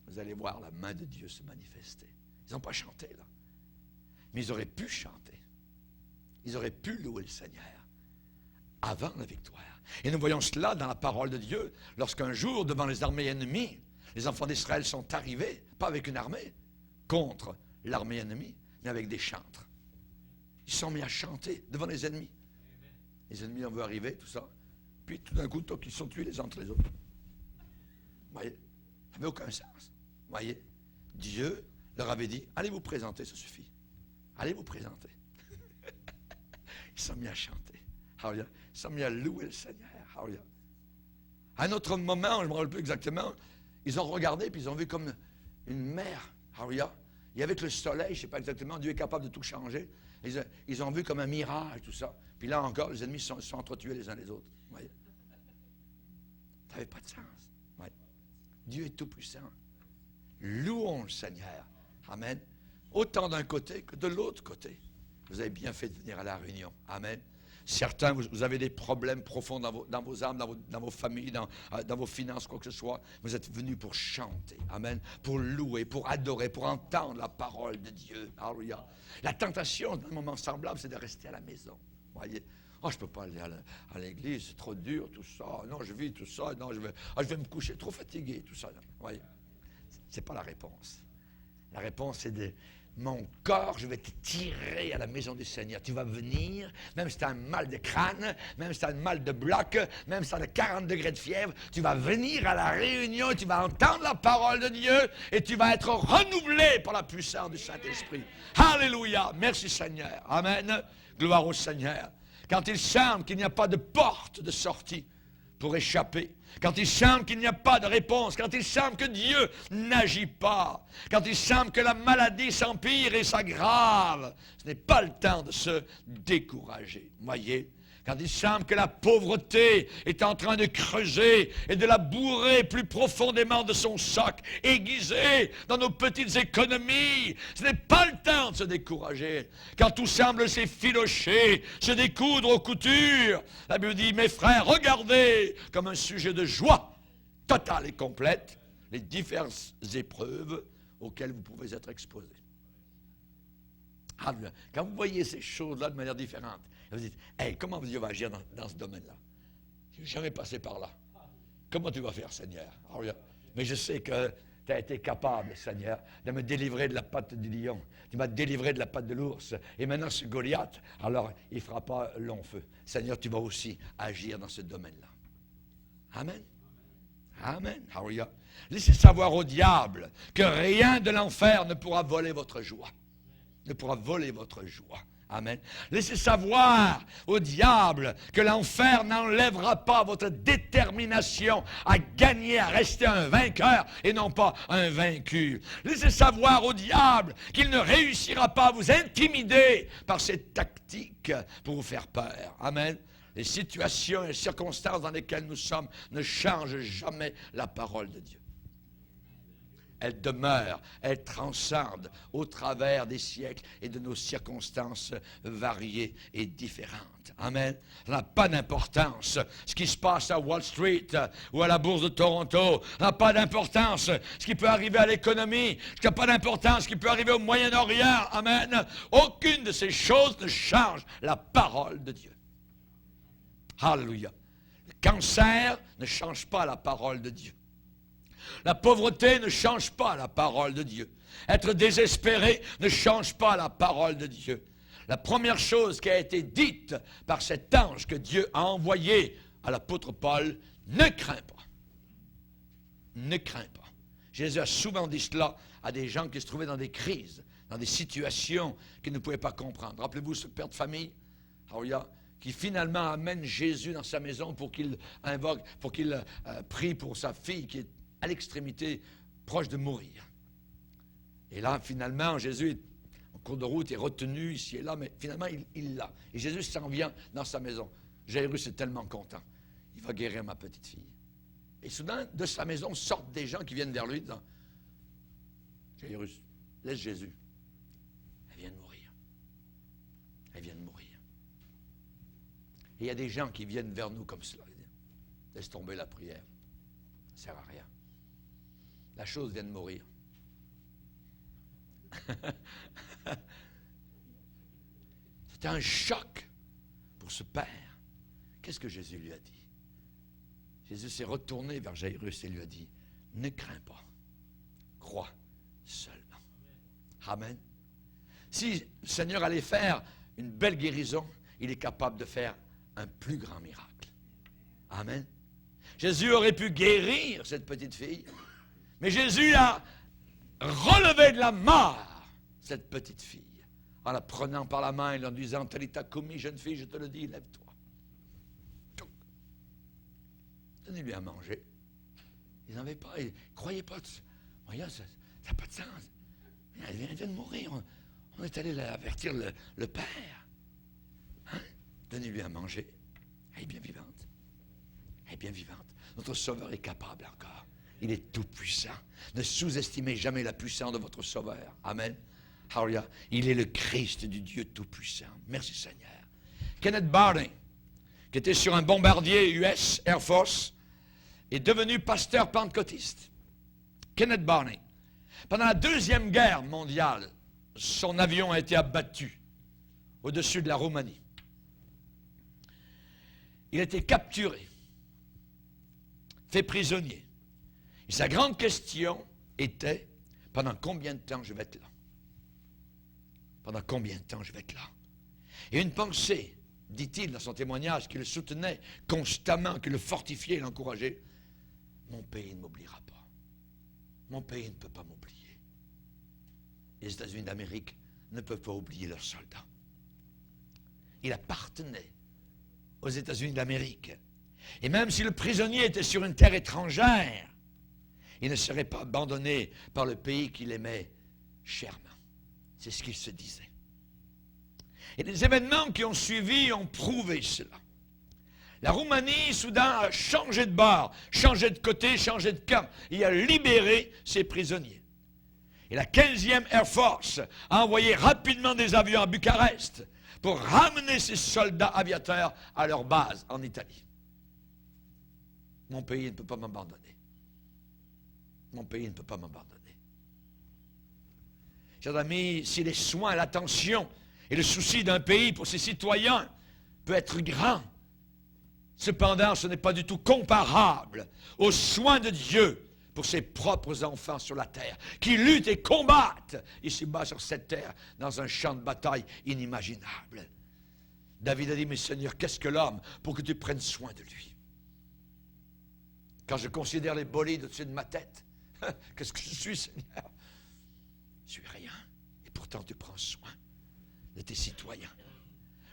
vous allez voir la main de Dieu se manifester. Ils n'ont pas chanté, là. Mais ils auraient pu chanter. Ils auraient pu louer le Seigneur avant la victoire. Et nous voyons cela dans la parole de Dieu, lorsqu'un jour, devant les armées ennemies, les enfants d'Israël sont arrivés, pas avec une armée, contre l'armée ennemie, mais avec des chantres. Ils sont mis à chanter devant les ennemis. Les ennemis ont vu arriver, tout ça. Puis tout d'un coup, ils sont tués les uns entre les autres. Vous voyez? Ça n'avait aucun sens. Vous voyez? Dieu leur avait dit, allez vous présenter, ça suffit. Allez vous présenter. Ils sont mis à chanter. Alléluia. Ils sont mis à louer le Seigneur. Alléluia. À un autre moment, je ne me rappelle plus exactement, ils ont regardé puis ils ont vu comme une mer. Alléluia. Et avec le soleil, je ne sais pas exactement, Dieu est capable de tout changer. Ils ont vu comme un mirage, tout ça. Puis là encore, les ennemis se sont entretués les uns les autres. Ça n'avait pas de sens. Ouais. Dieu est tout puissant. Louons le Seigneur. Amen. Autant d'un côté que de l'autre côté. Vous avez bien fait de venir à la réunion. Amen. Certains, vous avez des problèmes profonds dans vos âmes, dans vos familles, dans vos finances, quoi que ce soit. Vous êtes venus pour chanter. Amen. Pour louer, pour adorer, pour entendre la parole de Dieu. Alléluia. La tentation d'un moment semblable, c'est de rester à la maison. Voyez. Oh, je ne peux pas aller à l'église, c'est trop dur, tout ça. Non, je vis tout ça. Non, je vais me coucher, trop fatigué, tout ça. Voyez. Ce n'est pas la réponse. La réponse, c'est de mon corps, je vais te tirer à la maison du Seigneur. Tu vas venir, même si tu as un mal de crâne, même si tu as un mal de bloc, même si tu as 40 degrés de fièvre, tu vas venir à la réunion et tu vas entendre la parole de Dieu et tu vas être renouvelé par la puissance du Saint-Esprit. Alléluia. Merci Seigneur. Amen. Gloire au Seigneur. Quand il semble qu'il n'y a pas de porte de sortie pour échapper, quand il semble qu'il n'y a pas de réponse, quand il semble que Dieu n'agit pas, quand il semble que la maladie s'empire et s'aggrave, ce n'est pas le temps de se décourager. Voyez, quand il semble que la pauvreté est en train de creuser et de la bourrer plus profondément de son soc, aiguisé dans nos petites économies, ce n'est pas le temps de se décourager. Quand tout semble s'effilocher, se découdre aux coutures, la Bible dit, mes frères, regardez comme un sujet de joie totale et complète les diverses épreuves auxquelles vous pouvez être exposés. Quand vous voyez ces choses-là de manière différente, vous dites, hey, comment Dieu va agir dans ce domaine-là? Je n'ai jamais passé par là. Comment tu vas faire, Seigneur? Mais je sais que tu as été capable, Seigneur, de me délivrer de la patte du lion. Tu m'as délivré de la patte de l'ours. Et maintenant, ce Goliath, alors, il ne fera pas long feu. Seigneur, tu vas aussi agir dans ce domaine-là. Amen. Amen. Alléluia. Laissez savoir au diable que rien de l'enfer ne pourra voler votre joie. Ne pourra voler votre joie. Amen. Laissez savoir au diable que l'enfer n'enlèvera pas votre détermination à gagner, à rester un vainqueur et non pas un vaincu. Laissez savoir au diable qu'il ne réussira pas à vous intimider par ses tactiques pour vous faire peur. Amen. Les situations et les circonstances dans lesquelles nous sommes ne changent jamais la parole de Dieu. Elle demeure, elle transcende au travers des siècles et de nos circonstances variées et différentes. Amen. Ça n'a pas d'importance. Ce qui se passe à Wall Street ou à la bourse de Toronto n'a pas d'importance. Ce qui peut arriver à l'économie, ce qui n'a pas d'importance, ce qui peut arriver au Moyen-Orient. Amen. Aucune de ces choses ne change la parole de Dieu. Alléluia. Le cancer ne change pas la parole de Dieu. La pauvreté ne change pas la parole de Dieu. Être désespéré ne change pas la parole de Dieu. La première chose qui a été dite par cet ange que Dieu a envoyé à l'apôtre Paul, ne crains pas. Ne crains pas. Jésus a souvent dit cela à des gens qui se trouvaient dans des crises, dans des situations qu'ils ne pouvaient pas comprendre. Rappelez-vous ce père de famille, qui finalement amène Jésus dans sa maison pour qu'il invoque, pour qu'il prie pour sa fille qui est à l'extrémité, proche de mourir. Et là, finalement, Jésus, en cours de route, est retenu ici et là, mais finalement, il l'a. Et Jésus s'en vient dans sa maison. Jairus est tellement content. Il va guérir ma petite fille. Et soudain, de sa maison, sortent des gens qui viennent vers lui, disant, Jairus, laisse Jésus. Elle vient de mourir. Elle vient de mourir. Et il y a des gens qui viennent vers nous comme cela. Laisse tomber la prière. Ça ne sert à rien. La chose vient de mourir. C'était un choc pour ce père. Qu'est-ce que Jésus lui a dit? Jésus s'est retourné vers Jairus et lui a dit, ne crains pas, crois seulement. Amen. Si le Seigneur allait faire une belle guérison, il est capable de faire un plus grand miracle. Amen. Jésus aurait pu guérir cette petite fille, mais Jésus a relevé de la mort cette petite fille. en la prenant par la main et en disant, Talita Kumi, jeune fille, je te le dis, lève-toi. Donnez-lui à manger. Ils n'en avaient pas, ils ne croyaient pas. Voyons, ça n'a pas de sens. Elle vient de mourir. On est allé avertir le père. Hein? Donnez-lui à manger. Elle est bien vivante. Elle est bien vivante. Notre Sauveur est capable encore. Il est tout puissant. Ne sous-estimez jamais la puissance de votre Sauveur. Amen. Hallelujah. Il est le Christ du Dieu tout-puissant. Merci Seigneur. Kenneth Barney, qui était sur un bombardier US Air Force, est devenu pasteur pentecôtiste. Kenneth Barney. Pendant la Deuxième Guerre mondiale, son avion a été abattu au-dessus de la Roumanie. Il a été capturé, fait prisonnier. Et sa grande question était, pendant combien de temps je vais être là? Pendant combien de temps je vais être là? Et une pensée, dit-il dans son témoignage, qui le soutenait constamment, qui le fortifiait et l'encourageait, mon pays ne m'oubliera pas. Mon pays ne peut pas m'oublier. Les États-Unis d'Amérique ne peuvent pas oublier leurs soldats. Il appartenait aux États-Unis d'Amérique. Et même si le prisonnier était sur une terre étrangère, il ne serait pas abandonné par le pays qu'il aimait chèrement. C'est ce qu'il se disait. Et les événements qui ont suivi ont prouvé cela. La Roumanie, soudain, a changé de bord, changé de côté, changé de camp. Il a libéré ses prisonniers. Et la 15e Air Force a envoyé rapidement des avions à Bucarest pour ramener ses soldats aviateurs à leur base en Italie. Mon pays ne peut pas m'abandonner. Mon pays ne peut pas m'abandonner. Chers amis, si les soins, l'attention et le souci d'un pays pour ses citoyens peut être grand, cependant, ce n'est pas du tout comparable aux soins de Dieu pour ses propres enfants sur la terre, qui luttent et combattent ici-bas sur cette terre, dans un champ de bataille inimaginable. David a dit, mais Seigneur, qu'est-ce que l'homme pour que tu prennes soin de lui? Quand je considère les bolides au-dessus de ma tête, qu'est-ce que je suis, Seigneur? Je suis rien. Et pourtant, tu prends soin de tes citoyens.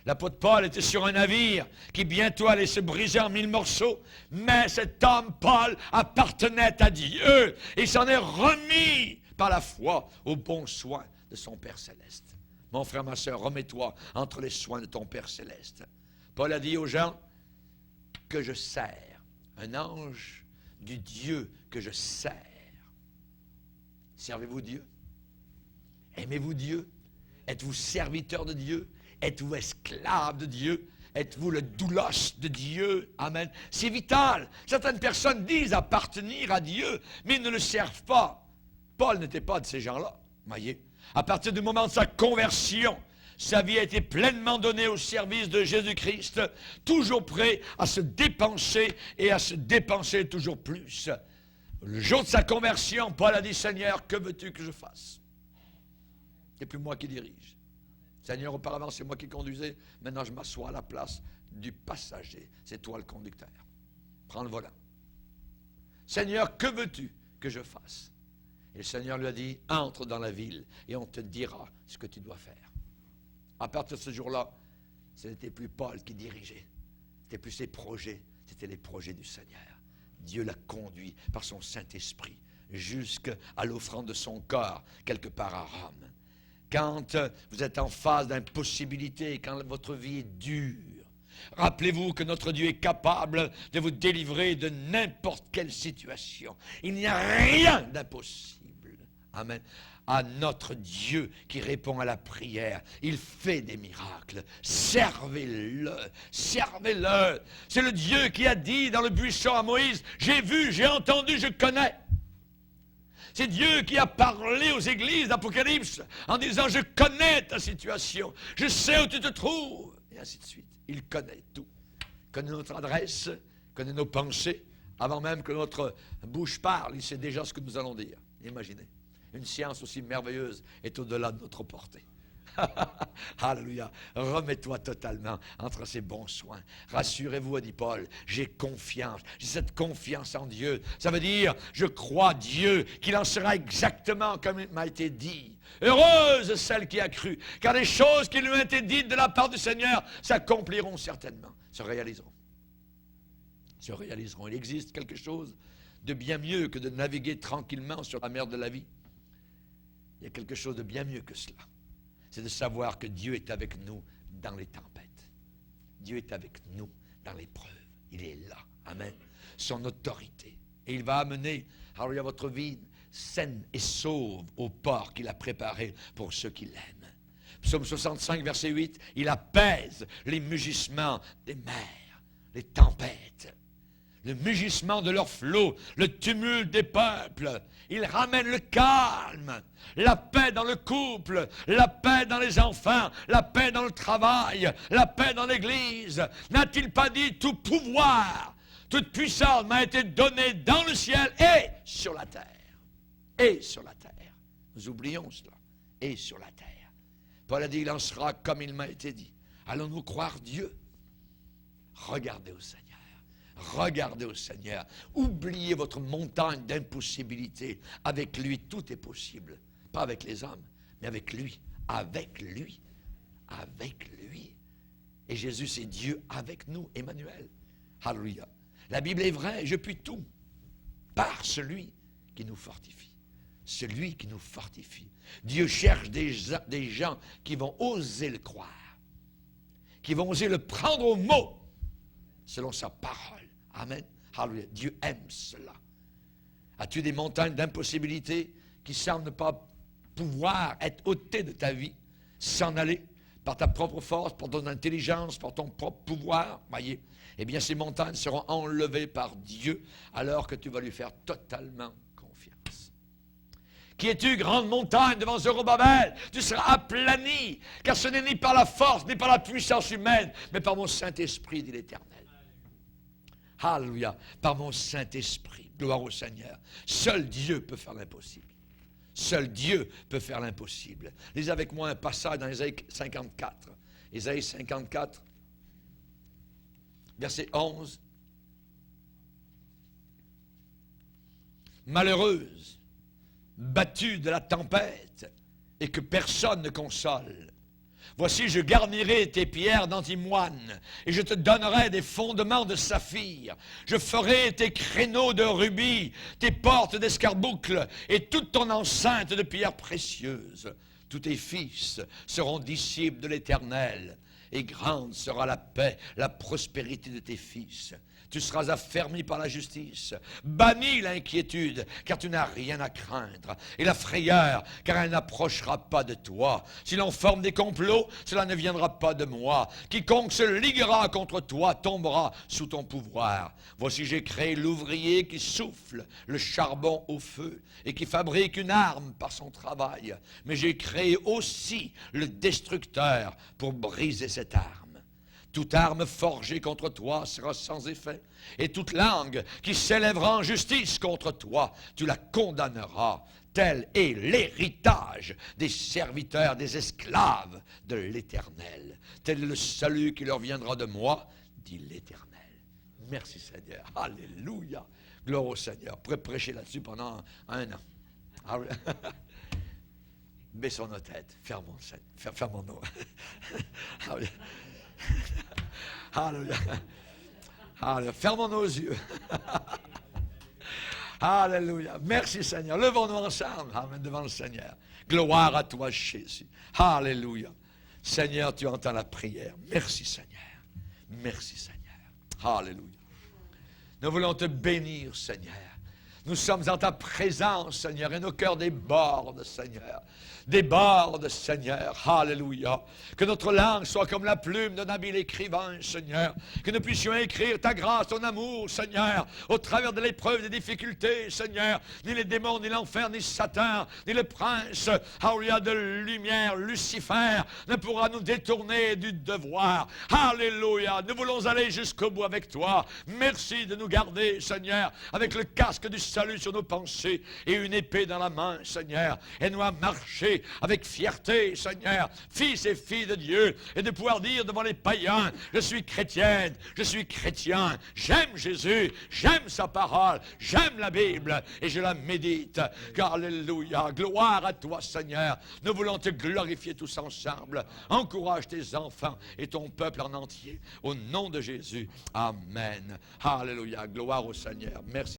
L'apôtre Paul était sur un navire qui bientôt allait se briser en 1000 morceaux, mais cet homme, Paul, appartenait à Dieu et s'en est remis par la foi aux bons soins de son Père Céleste. Mon frère, ma soeur, remets-toi entre les soins de ton Père Céleste. Paul a dit aux gens que je sers, un ange du Dieu que je sers. Servez-vous Dieu? Aimez-vous Dieu? Êtes-vous serviteur de Dieu? Êtes-vous esclave de Dieu? Êtes-vous le doulos de Dieu? Amen. C'est vital. Certaines personnes disent appartenir à Dieu, mais ils ne le servent pas. Paul n'était pas de ces gens-là. Voyez, à partir du moment de sa conversion, sa vie a été pleinement donnée au service de Jésus-Christ, toujours prêt à se dépenser et à se dépenser toujours plus. Le jour de sa conversion, Paul a dit, Seigneur, que veux-tu que je fasse? C'est plus moi qui dirige. Seigneur, auparavant, c'est moi qui conduisais. Maintenant, je m'assois à la place du passager. C'est toi le conducteur. Prends le volant. Seigneur, que veux-tu que je fasse? Et le Seigneur lui a dit, entre dans la ville et on te dira ce que tu dois faire. À partir de ce jour-là, ce n'était plus Paul qui dirigeait. Ce n'était plus ses projets, c'était les projets du Seigneur. Dieu l'a conduit par son Saint-Esprit jusqu'à l'offrande de son corps, quelque part à Rome. Quand vous êtes en phase d'impossibilité, quand votre vie est dure, rappelez-vous que notre Dieu est capable de vous délivrer de n'importe quelle situation. Il n'y a rien d'impossible. Amen. À notre Dieu qui répond à la prière. Il fait des miracles. Servez-le. Servez-le. C'est le Dieu qui a dit dans le buisson à Moïse, j'ai vu, j'ai entendu, je connais. C'est Dieu qui a parlé aux églises d'Apocalypse en disant, je connais ta situation, je sais où tu te trouves, et ainsi de suite. Il connaît tout. Il connaît notre adresse, il connaît nos pensées, avant même que notre bouche parle, il sait déjà ce que nous allons dire. Imaginez, une science aussi merveilleuse est au-delà de notre portée. Alléluia. Remets-toi totalement entre ses bons soins. Rassurez-vous, a dit Paul, j'ai confiance. J'ai cette confiance en Dieu. Ça veut dire, je crois Dieu qu'il en sera exactement comme il m'a été dit. Heureuse celle qui a cru, car les choses qui lui ont été dites de la part du Seigneur s'accompliront certainement, se réaliseront. Se réaliseront. Il existe quelque chose de bien mieux que de naviguer tranquillement sur la mer de la vie. Il y a quelque chose de bien mieux que cela. C'est de savoir que Dieu est avec nous dans les tempêtes. Dieu est avec nous dans l'épreuve. Il est là. Amen. Son autorité. Et il va amener, alléluia, votre vie saine et sauve au port qu'il a préparé pour ceux qui l'aiment. Psaume 65, verset 8, il apaise les mugissements des mers, les tempêtes, le mugissement de leurs flots, le tumulte des peuples. Il ramène le calme, la paix dans le couple, la paix dans les enfants, la paix dans le travail, la paix dans l'Église. N'a-t-il pas dit tout pouvoir, toute puissance m'a été donnée dans le ciel et sur la terre. Et sur la terre. Nous oublions cela. Et sur la terre. Paul a dit, il en sera comme il m'a été dit. Allons-nous croire Dieu? Regardez au Seigneur. Regardez au Seigneur. Oubliez votre montagne d'impossibilité. Avec lui, tout est possible. Pas avec les hommes, mais avec lui. Avec lui. Avec lui. Et Jésus, c'est Dieu avec nous, Emmanuel. Alléluia. La Bible est vraie, je puis tout. Par celui qui nous fortifie. Celui qui nous fortifie. Dieu cherche des gens qui vont oser le croire. Qui vont oser le prendre au mot. Selon sa parole. Amen. Alléluia. Dieu aime cela. As-tu des montagnes d'impossibilité qui semblent ne pas pouvoir être ôtées de ta vie, s'en aller par ta propre force, par ton intelligence, par ton propre pouvoir, voyez, eh bien ces montagnes seront enlevées par Dieu alors que tu vas lui faire totalement confiance. Qui es-tu, grande montagne, devant Zorobabel? Tu seras aplani, car ce n'est ni par la force, ni par la puissance humaine, mais par mon Saint-Esprit, dit l'Éternel. Alléluia, par mon Saint-Esprit, gloire au Seigneur. Seul Dieu peut faire l'impossible. Seul Dieu peut faire l'impossible. Lisez avec moi un passage dans Ésaïe 54. Ésaïe 54, verset 11. Malheureuse, battue de la tempête, et que personne ne console. Voici, je garnirai tes pierres d'antimoine, et je te donnerai des fondements de saphir. Je ferai tes créneaux de rubis, tes portes d'escarboucles, et toute ton enceinte de pierres précieuses. Tous tes fils seront disciples de l'Éternel, et grande sera la paix, la prospérité de tes fils. Tu seras affermi par la justice. Bannis l'inquiétude, car tu n'as rien à craindre. Et la frayeur, car elle n'approchera pas de toi. Si l'on forme des complots, cela ne viendra pas de moi. Quiconque se liguera contre toi tombera sous ton pouvoir. Voici, j'ai créé l'ouvrier qui souffle le charbon au feu et qui fabrique une arme par son travail. Mais j'ai créé aussi le destructeur pour briser cette arme. Toute arme forgée contre toi sera sans effet, et toute langue qui s'élèvera en justice contre toi, tu la condamneras. Tel est l'héritage des serviteurs, des esclaves de l'Éternel. Tel est le salut qui leur viendra de moi, dit l'Éternel. Merci Seigneur. Alléluia. Gloire au Seigneur. On pourrait prêcher là-dessus pendant un an. Baissons nos têtes. Fermons nos. Alléluia. Alléluia. Fermons nos yeux. Alléluia. Merci Seigneur. Levons-nous ensemble. Amen. Devant le Seigneur. Gloire à toi, Jésus. Alléluia. Seigneur, tu entends la prière. Merci Seigneur. Merci Seigneur. Alléluia. Nous voulons te bénir, Seigneur. Nous sommes en ta présence, Seigneur, et nos cœurs débordent, Seigneur. Déborde, Seigneur. Alléluia. Que notre langue soit comme la plume d'un habile écrivain, Seigneur. Que nous puissions écrire ta grâce, ton amour, Seigneur, au travers de l'épreuve, des difficultés, Seigneur. Ni les démons, ni l'enfer, ni Satan, ni le prince, alléluia, de lumière, Lucifer, ne pourra nous détourner du devoir. Alléluia. Nous voulons aller jusqu'au bout avec toi. Merci de nous garder, Seigneur, avec le casque du salut sur nos pensées et une épée dans la main, Seigneur. Aide-nous à marcher avec fierté, Seigneur, fils et filles de Dieu, et de pouvoir dire devant les païens, je suis chrétienne, je suis chrétien, j'aime Jésus, j'aime sa parole, j'aime la Bible, et je la médite. Alléluia, gloire à toi, Seigneur. Nous voulons te glorifier tous ensemble. Encourage tes enfants et ton peuple en entier. Au nom de Jésus, amen. Alléluia, gloire au Seigneur. Merci.